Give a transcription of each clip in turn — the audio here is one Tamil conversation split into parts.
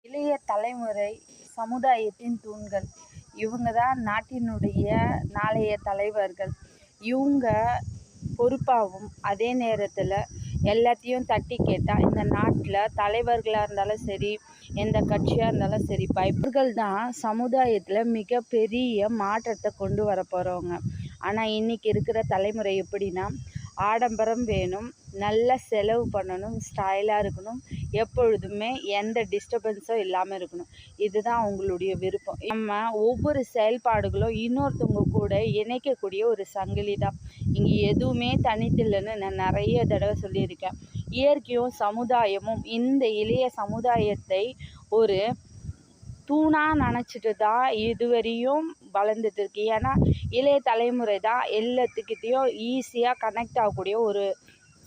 இளைய தலைமுறை சமுதாயத்தின் தூண்கள். இவங்க தான் நாட்டினுடைய நாளைய தலைவர்கள். இவங்க பொறுப்பாகவும் அதே நேரத்தில் எல்லாத்தையும் தட்டி கேட்டால் இந்த நாட்டில் தலைவர்களாக இருந்தாலும் சரி, எந்த கட்சியாக இருந்தாலும் சரி, இவர்கள் தான் சமுதாயத்தில் மிகப்பெரிய மாற்றத்தை கொண்டு வர போகிறவங்க. ஆனால் இன்றைக்கி இருக்கிற தலைமுறை எப்படின்னா, ஆடம்பரம் வேணும், நல்ல செலவு பண்ணணும், ஸ்டைலாக இருக்கணும், எப்பொழுதுமே எந்த டிஸ்டர்பன்ஸும் இல்லாமல் இருக்கணும். இதுதான் அவங்களுடைய விருப்பம். நம்ம ஒவ்வொரு செயல்பாடுகளும் இன்னொருத்தவங்க கூட இணைக்கக்கூடிய ஒரு சங்கிலி தான். இங்கே எதுவுமே தனித்தில்லைன்னு நான் நிறைய தடவை சொல்லியிருக்கேன். இயற்கையும் சமுதாயமும் இந்த இளைய சமுதாயத்தை ஒரு தூணாக நினச்சிட்டு தான் இதுவரையும் வளர்ந்துட்டு இருக்கு. ஏன்னா இளைய தலைமுறை தான் எல்லாத்துக்கிட்டேயும் ஈஸியாக கனெக்ட் ஆகக்கூடிய ஒரு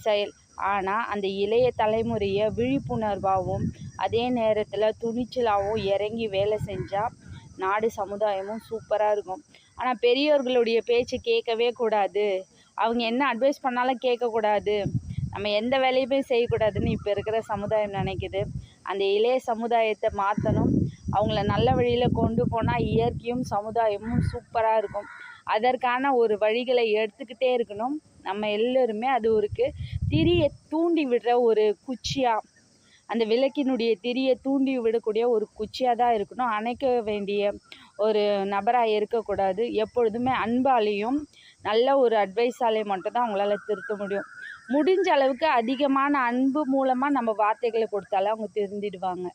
செயல். ஆனால் அந்த இளைய தலைமுறையை விழிப்புணர்வாகவும் அதே நேரத்தில் துணிச்சலாகவும் இறங்கி வேலை செஞ்சால் நாடு சமுதாயமும் சூப்பராக இருக்கும். ஆனால் பெரியவர்களுடைய பேச்சு கேட்கவே கூடாது, அவங்க என்ன அட்வைஸ் பண்ணாலும் கேட்கக்கூடாது, நம்ம எந்த வேலையுமே செய்யக்கூடாதுன்னு இப்போ இருக்கிற சமுதாயம் நினைக்குது. அந்த இளைய சமுதாயத்தை மாற்றணும், அவங்கள நல்ல வழியில் கொண்டு போனால் இயற்கையும் சமுதாயமும் சூப்பராக இருக்கும். அதற்கான ஒரு வழிகளை எடுத்துக்கிட்டே இருக்கணும். நம்ம எல்லோருமே அது ஒரு திரியை தூண்டி விடுற ஒரு குச்சியாக, அந்த விளக்கினுடைய திரியை தூண்டி விடக்கூடிய ஒரு குச்சியாக தான் இருக்கணும். அணைக்க வேண்டிய ஒரு நபராக இருக்கக்கூடாது. எப்பொழுதுமே அன்பாலையும் நல்ல ஒரு அட்வைஸாலையும் மட்டும்தான் அவங்களால திருத்த முடியும். முடிஞ்ச அளவுக்கு அதிகமான அன்பு மூலமாக நம்ம வார்த்தைகளை கொடுத்தாலே அவங்க திருந்திடுவாங்க.